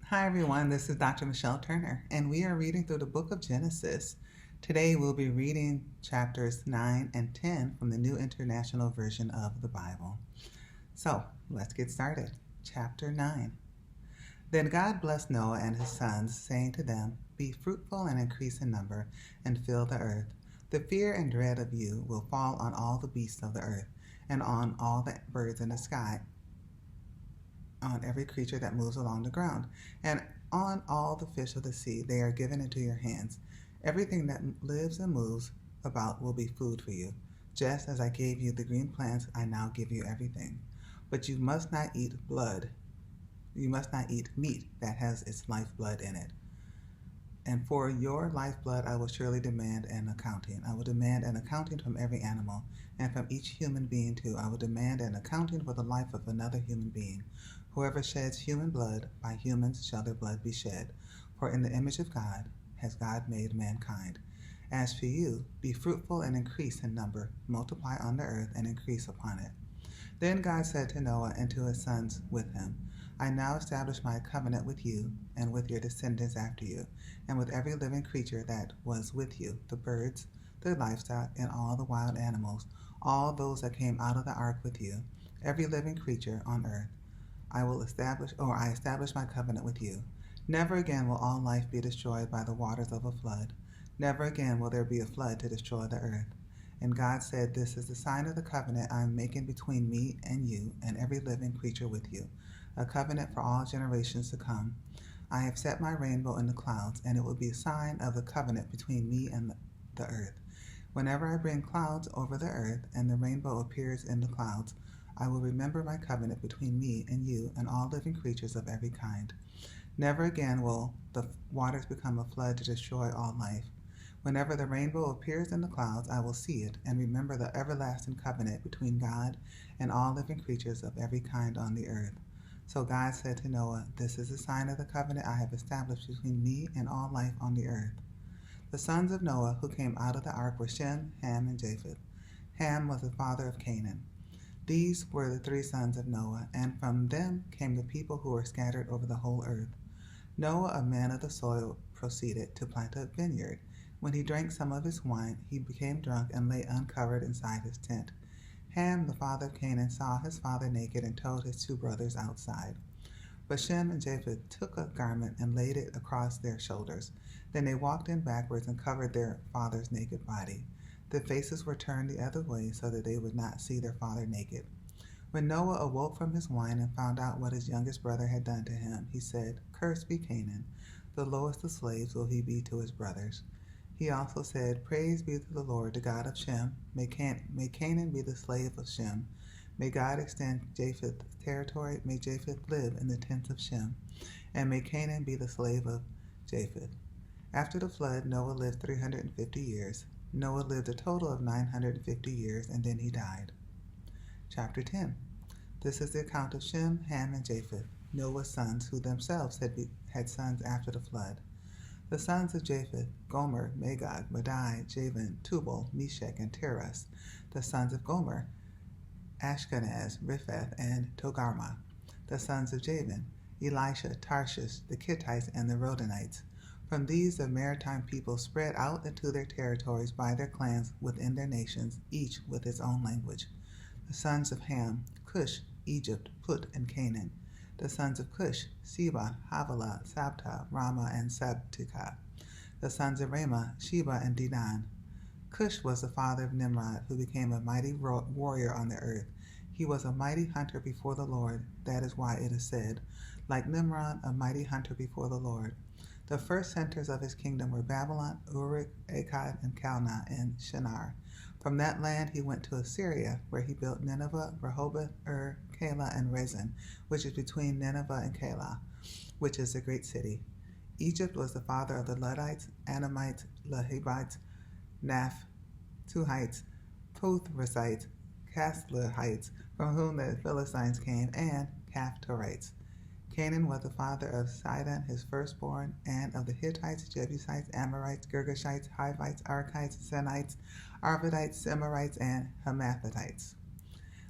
Hi everyone, this is Dr. Michele Turner, and we are reading through the book of Genesis. Today we'll be reading chapters 9 and 10 from the New International Version of the Bible. So let's get started. Chapter 9. Then God blessed Noah and his sons, saying to them, "Be fruitful and increase in number, and fill the earth. The fear and dread of you will fall on all the beasts of the earth, and on all the birds in the sky, on every creature that moves along the ground, and on all the fish of the sea. They are given into your hands. Everything that lives and moves about will be food for you. Just as I gave you the green plants, I now give you everything. But you must not eat blood. You must not eat meat that has its lifeblood in it. And for your lifeblood I will surely demand an accounting. I will demand an accounting from every animal, and from each human being too. I will demand an accounting for the life of another human being. Whoever sheds human blood, by humans shall their blood be shed. For in the image of God has God made mankind. As for you, be fruitful and increase in number, multiply on the earth and increase upon it." Then God said to Noah and to his sons with him, "I now establish my covenant with you and with your descendants after you, and with every living creature that was with you, the birds, the livestock, and all the wild animals, all those that came out of the ark with you, every living creature on earth. I establish my covenant with you. Never again will all life be destroyed by the waters of a flood. Never again will there be a flood to destroy the earth." And God said, "This is the sign of the covenant I am making between me and you and every living creature with you, a covenant for all generations to come. I have set my rainbow in the clouds, and it will be a sign of the covenant between me and the earth. Whenever I bring clouds over the earth and the rainbow appears in the clouds, I will remember my covenant between me and you and all living creatures of every kind. Never again will the waters become a flood to destroy all life. Whenever the rainbow appears in the clouds, I will see it and remember the everlasting covenant between God and all living creatures of every kind on the earth." So God said to Noah, "This is the sign of the covenant I have established between me and all life on the earth." The sons of Noah who came out of the ark were Shem, Ham, and Japheth. Ham was the father of Canaan. These were the three sons of Noah, and from them came the people who were scattered over the whole earth. Noah, a man of the soil, proceeded to plant a vineyard. When he drank some of his wine, he became drunk and lay uncovered inside his tent. Ham, the father of Canaan, saw his father naked and told his two brothers outside. But Shem and Japheth took a garment and laid it across their shoulders. Then they walked in backwards and covered their father's naked body. Their faces were turned the other way so that they would not see their father naked. When Noah awoke from his wine and found out what his youngest brother had done to him, he said, "Cursed be Canaan. The lowest of slaves will he be to his brothers." He also said, "Praise be to the Lord, the God of Shem. May Canaan be the slave of Shem. May God extend Japheth's territory. May Japheth live in the tents of Shem. And may Canaan be the slave of Japheth." After the flood, Noah lived 350 years. Noah lived a total of 950 years, and then he died. Chapter 10. This is the account of Shem, Ham, and Japheth, Noah's sons, who themselves had sons after the flood. The sons of Japheth: Gomer, Magog, Madai, Javan, Tubal, Meshech, and Tiras. The sons of Gomer: Ashkenaz, Riphath, and Togarmah. The sons of Javan: Elisha, Tarshish, the Kittites, and the Rodanites. From these the maritime people spread out into their territories by their clans within their nations, each with its own language. The sons of Ham: Cush, Egypt, Put, and Canaan. The sons of Cush: Seba, Havilah, Sabta, Ramah, and Sabteka. The sons of Ramah: Sheba and Dedan. Cush was the father of Nimrod, who became a mighty warrior on the earth. He was a mighty hunter before the Lord. That is why it is said, "Like Nimrod, a mighty hunter before the Lord." The first centers of his kingdom were Babylon, Uruk, Akkad, and Calneh, and Shinar. From that land he went to Assyria, where he built Nineveh, Rehoboth, Calah, and Rezin, which is between Nineveh and Calah, which is a great city. Egypt was the father of the Luddites, Anamites, Lehabites, Naphtuhites, Puthracites, Casluhites, from whom the Philistines came, and Caphtorites. Canaan was the father of Sidon, his firstborn, and of the Hittites, Jebusites, Amorites, Girgashites, Hivites, Arkites, Sinites, Arvadites, Semarites, and Hamathatites.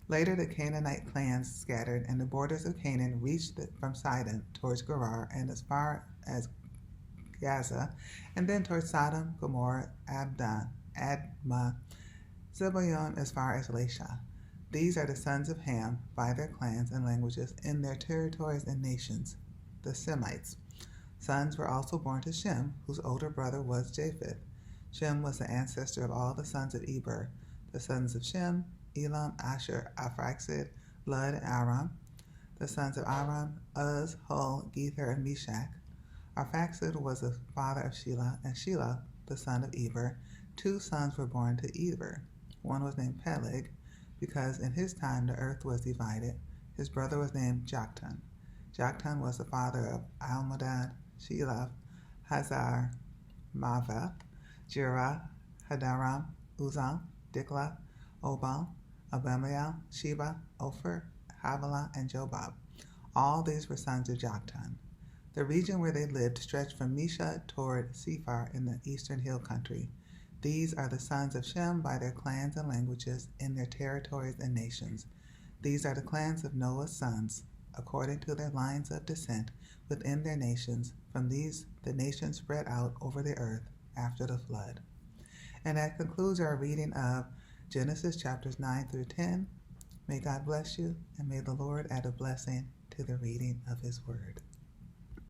Later, the Canaanite clans scattered, and the borders of Canaan reached from Sidon towards Gerar and as far as Gaza, and then towards Sodom, Gomorrah, Admah, Zeboiim as far as Lasha. These are the sons of Ham by their clans and languages in their territories and nations, the Semites. Sons were also born to Shem, whose older brother was Japheth. Shem was the ancestor of all the sons of Eber. The sons of Shem, Elam, Asher, Arphaxad, Lud, and Aram. The sons of Aram, Uz, Hul, Gether, and Meshach. Arphaxad was the father of Shelah, and Shelah, the son of Eber. 2 sons were born to Eber. One was named Peleg, because in his time the earth was divided. His brother was named Joktan. Joktan was the father of Almodad, Shelah, Hazar, Maveth, Jerah, Hadaram, Uzam, Diklah, Obal, Abimael, Sheba, Ophir, Havilah, and Jobab. All these were sons of Joktan. The region where they lived stretched from Mesha toward Sephar in the eastern hill country. These are the sons of Shem by their clans and languages in their territories and nations. These are the clans of Noah's sons, according to their lines of descent within their nations. From these the nations spread out over the earth after the flood. And that concludes our reading of Genesis chapters 9 through 10. May God bless you, and may the Lord add a blessing to the reading of his word.